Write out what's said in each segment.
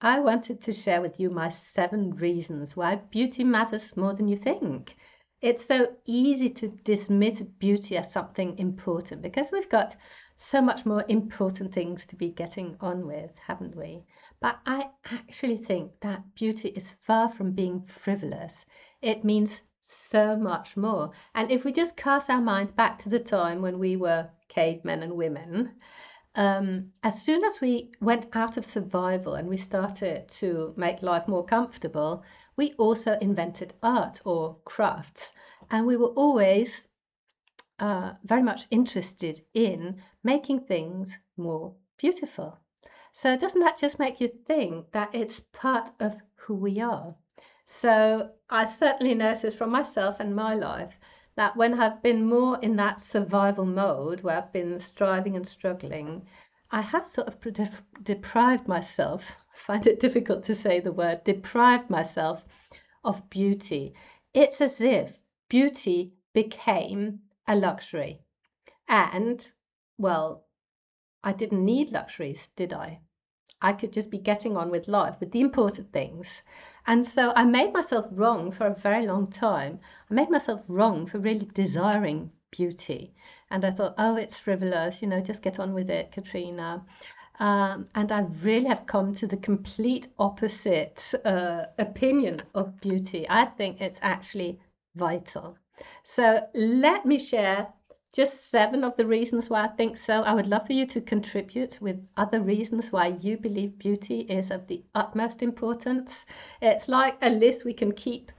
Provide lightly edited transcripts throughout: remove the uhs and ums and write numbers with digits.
I wanted to share with you my 7 reasons why beauty matters more than you think. It's so easy to dismiss beauty as something important because we've got so much more important things to be getting on with, haven't we? But I actually think that beauty is far from being frivolous. It means so much more. And if we just cast our minds back to the time when we were cavemen and women, as soon as we went out of survival and we started to make life more comfortable, we also invented art or crafts. And we were always very much interested in making things more beautiful. So, doesn't that just make you think that it's part of who we are? So, I certainly noticed from myself and my life that when I've been more in that survival mode where I've been striving and struggling, I have sort of deprived myself, I find it difficult to say the word, deprived myself of beauty. It's as if beauty became a luxury. And, well, I didn't need luxuries, did I? I could just be getting on with life, with the important things. And so I made myself wrong for a very long time. I made myself wrong for really desiring beauty. And I thought, oh, it's frivolous, just get on with it, Katrina. And I really have come to the complete opposite opinion of beauty. I think it's actually vital. So let me share just 7 of the reasons why I think so. I would love for you to contribute with other reasons why you believe beauty is of the utmost importance. It's like a list we can keep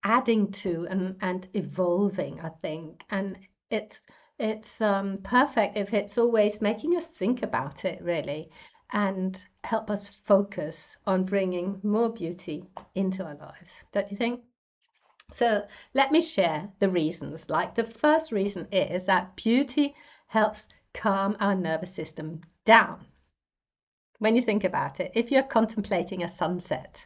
adding to and evolving, I think. And it's perfect if it's always making us think about it, really, and help us focus on bringing more beauty into our lives. Don't you think? So let me share the reasons. Like, the first reason is that beauty helps calm our nervous system down. When you think about it, if you're contemplating a sunset,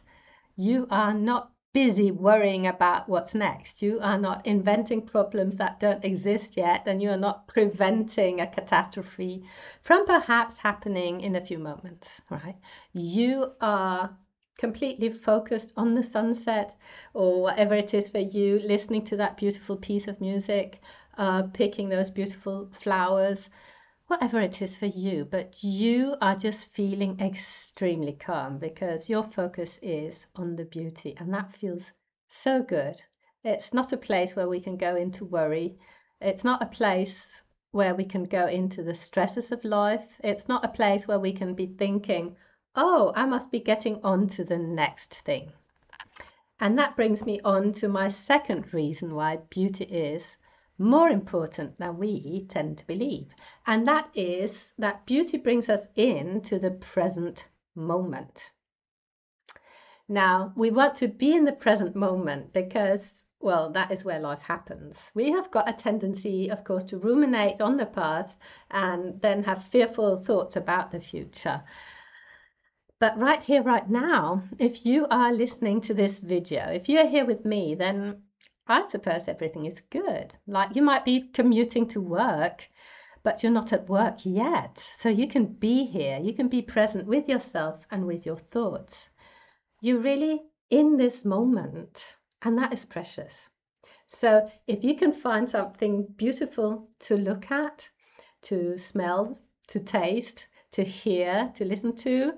you are not busy worrying about what's next. You are not inventing problems that don't exist yet, and you are not preventing a catastrophe from perhaps happening in a few moments, right? You are completely focused on the sunset or whatever it is for you, listening to that beautiful piece of music, picking those beautiful flowers, whatever it is for you, but you are just feeling extremely calm because your focus is on the beauty, and that feels so good. It's not a place where we can go into worry. It's not a place where we can go into the stresses of life. It's not a place where we can be thinking, oh, I must be getting on to the next thing. And that brings me on to my second reason why beauty is more important than we tend to believe. And that is that beauty brings us into the present moment. Now, we want to be in the present moment because, well, that is where life happens. We have got a tendency, of course, to ruminate on the past and then have fearful thoughts about the future. But right here, right now, if you are listening to this video, if you're here with me, then I suppose everything is good. Like, you might be commuting to work, but you're not at work yet. So you can be here, you can be present with yourself and with your thoughts. You're really in this moment, and that is precious. So if you can find something beautiful to look at, to smell, to taste, to hear, to listen to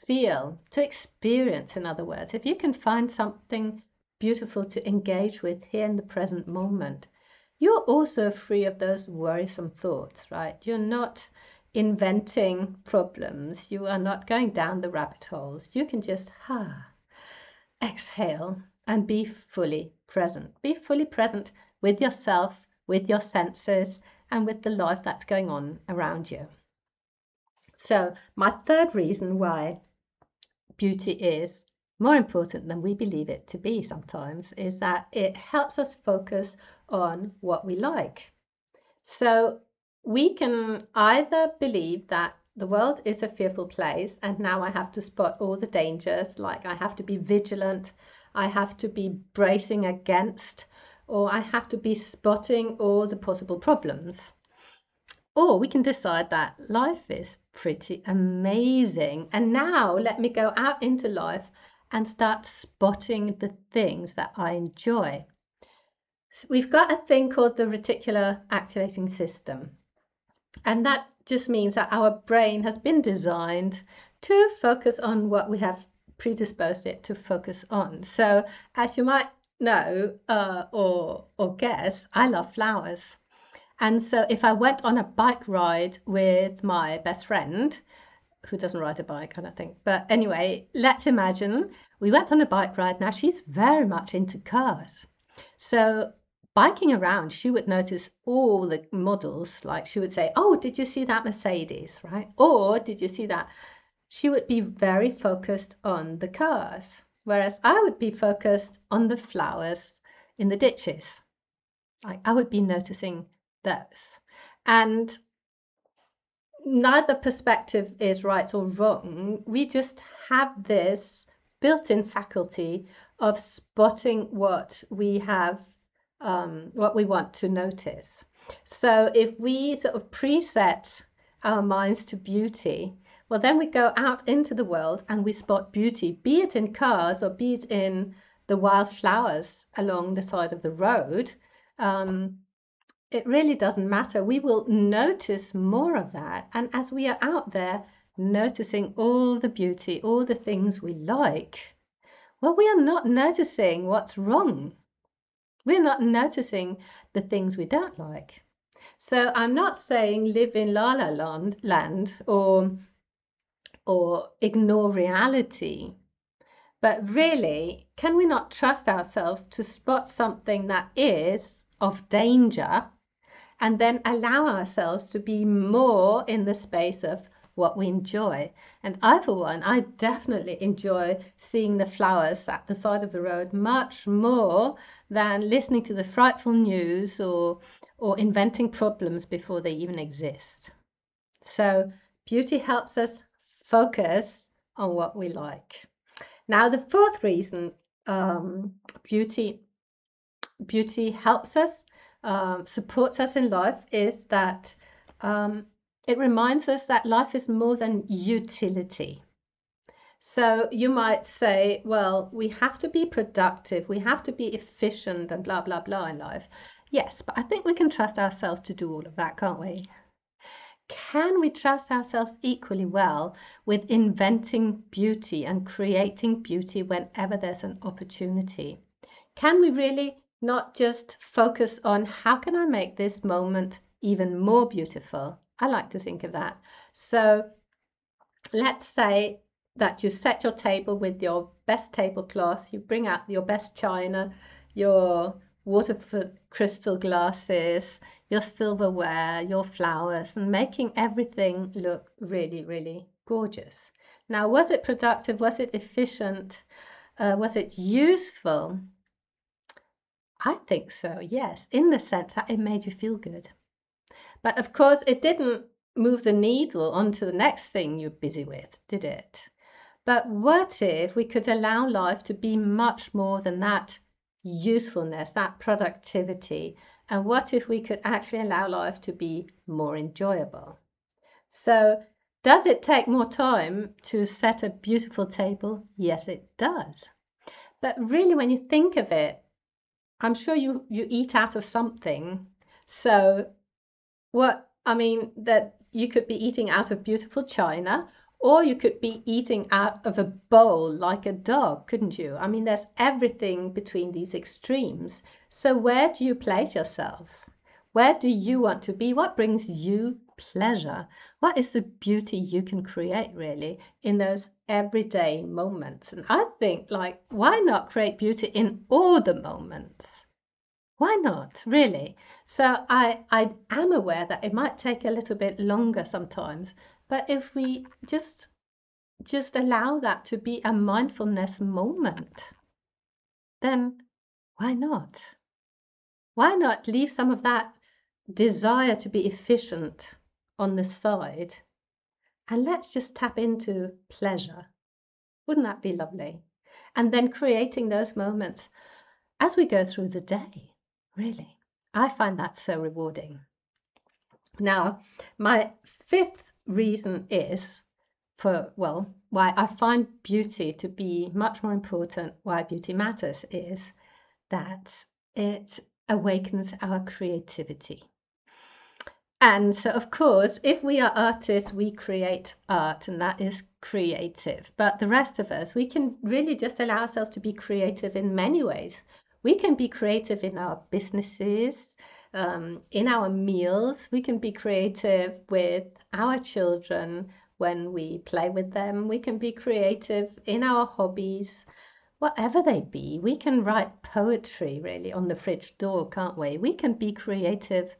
feel, to experience, in other words, if you can find something beautiful to engage with here in the present moment, you're also free of those worrisome thoughts, right? You're not inventing problems. You are not going down the rabbit holes. You can just exhale and be fully present. Be fully present with yourself, with your senses, and with the life that's going on around you. So my third reason why beauty is more important than we believe it to be sometimes is that it helps us focus on what we like. So we can either believe that the world is a fearful place and now I have to spot all the dangers, like I have to be vigilant, I have to be bracing against, or I have to be spotting all the possible problems. Or we can decide that life is pretty amazing. And now let me go out into life and start spotting the things that I enjoy. So we've got a thing called the reticular activating system. And that just means that our brain has been designed to focus on what we have predisposed it to focus on. So as you might know or guess, I love flowers. And so if I went on a bike ride with my best friend, who doesn't ride a bike, I don't think. But anyway, let's imagine we went on a bike ride. Now she's very much into cars. So biking around, she would notice all the models. Like she would say, "Oh, did you see that Mercedes?" Right? Or did you see that? She would be very focused on the cars, whereas I would be focused on the flowers in the ditches. I would be noticing those. And neither perspective is right or wrong. We just have this built-in faculty of spotting what we have, what we want to notice. So if we sort of preset our minds to beauty, well, then we go out into the world and we spot beauty, be it in cars or be it in the wildflowers along the side of the road. It really doesn't matter. We will notice more of that. And as we are out there noticing all the beauty, all the things we like, well, we are not noticing what's wrong. We're not noticing the things we don't like. So I'm not saying live in la la land or ignore reality. But really, can we not trust ourselves to spot something that is of danger and then allow ourselves to be more in the space of what we enjoy? And I, for one, I definitely enjoy seeing the flowers at the side of the road much more than listening to the frightful news or inventing problems before they even exist. So beauty helps us focus on what we like. Now, the fourth reason beauty helps us, supports us in life, is that it reminds us that life is more than utility. So you might say, well, we have to be productive, we have to be efficient and blah, blah, blah in life. Yes, but I think we can trust ourselves to do all of that, can't we? Can we trust ourselves equally well with inventing beauty and creating beauty whenever there's an opportunity? Can we really not just focus on how can I make this moment even more beautiful? I like to think of that. So let's say that you set your table with your best tablecloth, you bring out your best china, your waterford crystal glasses, your silverware, your flowers, and making everything look really, really gorgeous. Now, was it productive? Was it efficient? Was it useful? I think so, yes, in the sense that it made you feel good. But of course, it didn't move the needle onto the next thing you're busy with, did it? But what if we could allow life to be much more than that usefulness, that productivity? And what if we could actually allow life to be more enjoyable? So, does it take more time to set a beautiful table? Yes, it does. But really, when you think of it, I'm sure you eat out of something. So what I mean, that you could be eating out of beautiful china, or you could be eating out of a bowl like a dog, couldn't you? I mean, there's everything between these extremes. So where do you place yourself? Where do you want to be? What brings you pleasure? What is the beauty you can create really in those everyday moments? And I think, like, why not create beauty in all the moments? Why not, really? So I am aware that it might take a little bit longer sometimes, but if we just allow that to be a mindfulness moment, then why not? Why not leave some of that desire to be efficient on the side and let's just tap into pleasure? Wouldn't that be lovely? And then creating those moments as we go through the day, really. I find that so rewarding. Now, my fifth reason is why I find beauty to be much more important, why beauty matters, is that it awakens our creativity. And so, of course, if we are artists, we create art, and that is creative. But the rest of us, we can really just allow ourselves to be creative in many ways. We can be creative in our businesses, in our meals. We can be creative with our children when we play with them. We can be creative in our hobbies, whatever they be. We can write poetry really on the fridge door, can't we? We can be creative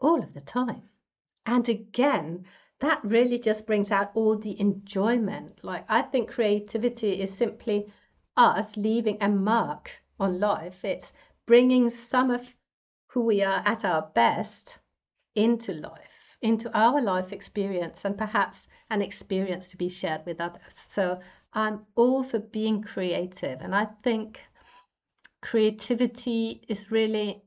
all of the time. And again, that really just brings out all the enjoyment. Like, I think creativity is simply us leaving a mark on life. It's bringing some of who we are at our best into life, into our life experience, and perhaps an experience to be shared with others. So I'm all for being creative. And I think creativity is really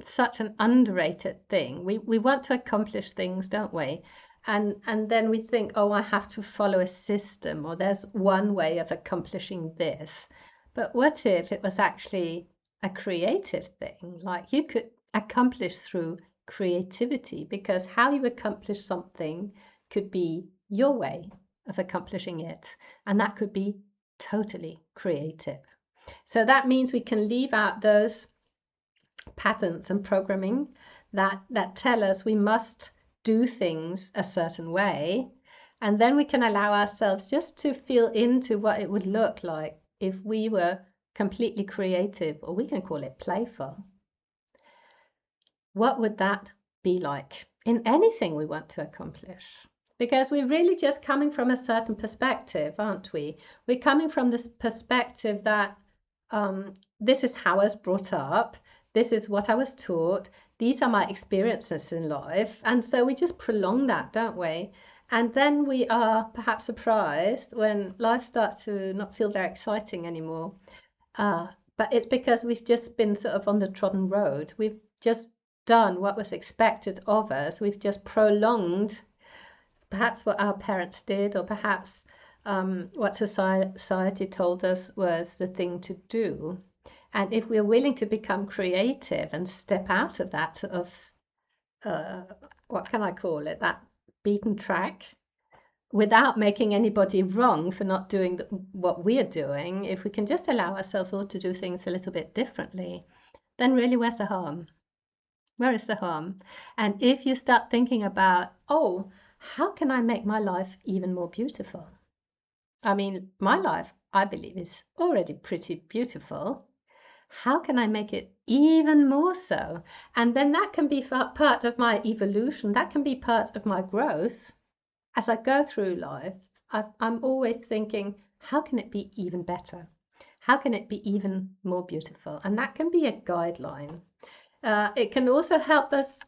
such an underrated thing. We want to accomplish things, don't we? And then we think, oh, I have to follow a system, or there's one way of accomplishing this. But what if it was actually a creative thing? Like, you could accomplish through creativity, because how you accomplish something could be your way of accomplishing it, and that could be totally creative. So that means we can leave out those patterns and programming that tell us we must do things a certain way, and then we can allow ourselves just to feel into what it would look like if we were completely creative, or we can call it playful. What would that be like in anything we want to accomplish? Because we're really just coming from a certain perspective, aren't we? We're coming from this perspective that this is how I was brought up, this is what I was taught, these are my experiences in life. And so we just prolong that, don't we? And then we are perhaps surprised when life starts to not feel very exciting anymore. But it's because we've just been sort of on the trodden road. We've just done what was expected of us. We've just prolonged perhaps what our parents did, or perhaps what society told us was the thing to do. And if we're willing to become creative and step out of that sort of, what can I call it, that beaten track, without making anybody wrong for not doing what we're doing, if we can just allow ourselves all to do things a little bit differently, then really, where's the harm? Where is the harm? And if you start thinking about, oh, how can I make my life even more beautiful? I mean, my life, I believe, is already pretty beautiful. How can I make it even more so? And then that can be part of my evolution. That can be part of my growth. As I go through life, I'm always thinking, how can it be even better? How can it be even more beautiful? And that can be a guideline. It can also help us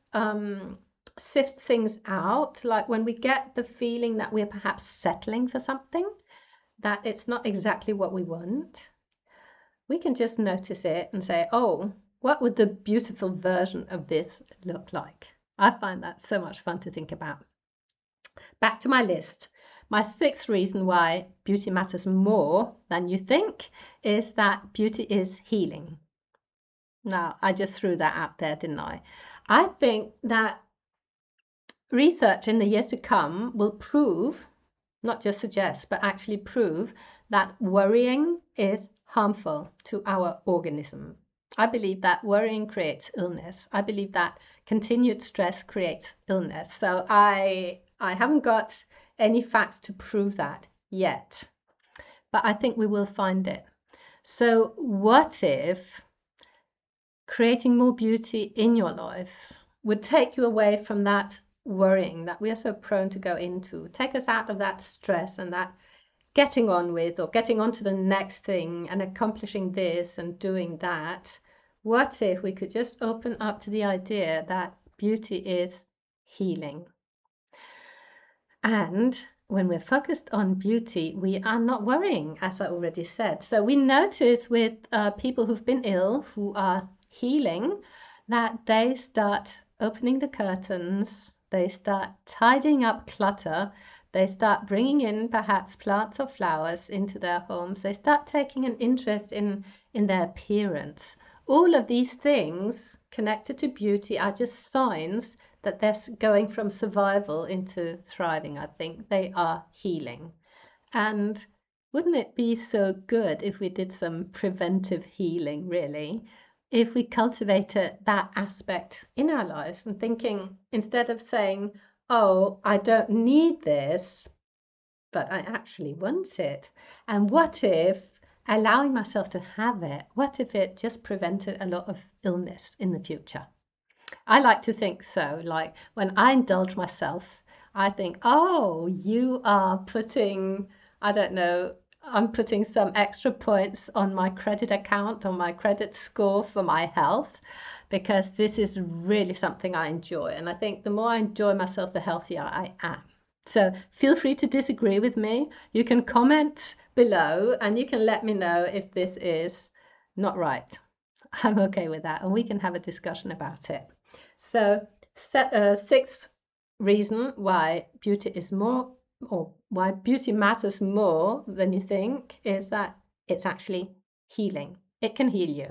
sift things out, like when we get the feeling that we're perhaps settling for something, that it's not exactly what we want. We can just notice it and say, oh, what would the beautiful version of this look like? I find that so much fun to think about. Back to my list. My sixth reason why beauty matters more than you think is that beauty is healing. Now, I just threw that out there, didn't I? I think that research in the years to come will prove, not just suggest, but actually prove that worrying is harmful to our organism. I believe that worrying creates illness. I believe that continued stress creates illness. So I haven't got any facts to prove that yet, but I think we will find it. So what if creating more beauty in your life would take you away from that worrying that we are so prone to go into, take us out of that stress and that getting on with, or getting on to the next thing and accomplishing this and doing that? What if we could just open up to the idea that beauty is healing? And when we're focused on beauty, we are not worrying, as I already said. So we notice with people who've been ill, who are healing, that they start opening the curtains, they start tidying up clutter, they start bringing in perhaps plants or flowers into their homes, they start taking an interest in their appearance. All of these things connected to beauty are just signs that they're going from survival into thriving. I think they are healing. And wouldn't it be so good if we did some preventive healing, really? If we cultivated that aspect in our lives and thinking, instead of saying, oh, I don't need this, but I actually want it. And what if allowing myself to have it, what if it just prevented a lot of illness in the future? I like to think so. Like when I indulge myself, I think, oh, you are putting, I don't know, I'm putting some extra points on my credit account, on my credit score for my health, because this is really something I enjoy. And I think the more I enjoy myself, the healthier I am. So feel free to disagree with me. You can comment below and you can let me know if this is not right. I'm okay with that, and we can have a discussion about it. So, sixth reason why beauty is more, or why beauty matters more than you think, is that it's actually healing. It can heal you.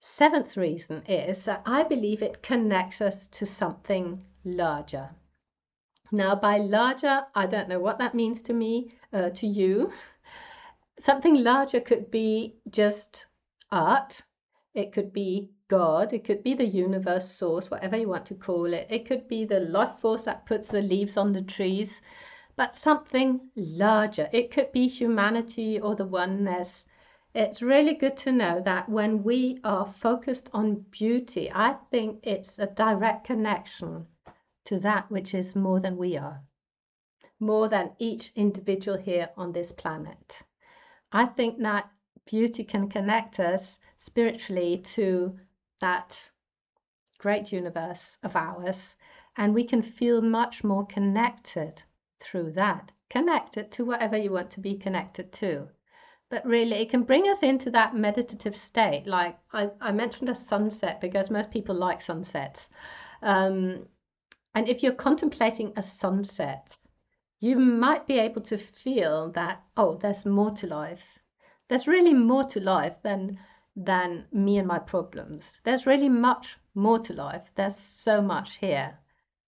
Seventh reason is that I believe it connects us to something larger. Now, by larger, I don't know what that means to me, to you. Something larger could be just art. It could be God. It could be the universe, source, whatever you want to call it. It could be the life force that puts the leaves on the trees, but something larger. It could be humanity or the oneness. It's really good to know that when we are focused on beauty, I think it's a direct connection to that which is more than we are, more than each individual here on this planet. I think that beauty can connect us spiritually to that great universe of ours, and we can feel much more connected through that, connected to whatever you want to be connected to. But really, it can bring us into that meditative state. Like I mentioned a sunset because most people like sunsets. And if you're contemplating a sunset, you might be able to feel that, oh, there's more to life. There's really more to life than me and my problems. There's really much more to life. There's so much here,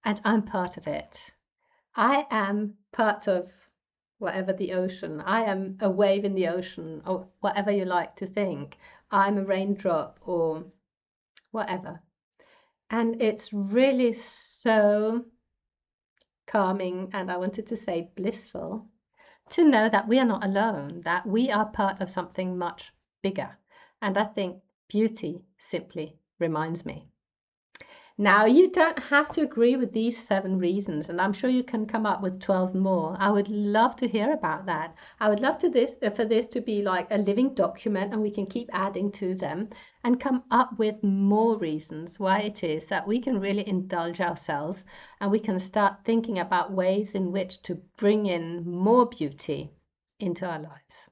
and I'm part of it. I am part of whatever the ocean. I am a wave in the ocean, or whatever you like to think. I'm a raindrop or whatever. And it's really so calming, and I wanted to say blissful, to know that we are not alone, that we are part of something much bigger. And I think beauty simply reminds me. Now, you don't have to agree with these 7 reasons, and I'm sure you can come up with 12 more. I would love to hear about that. I would love for this to be like a living document, and we can keep adding to them and come up with more reasons why it is that we can really indulge ourselves, and we can start thinking about ways in which to bring in more beauty into our lives.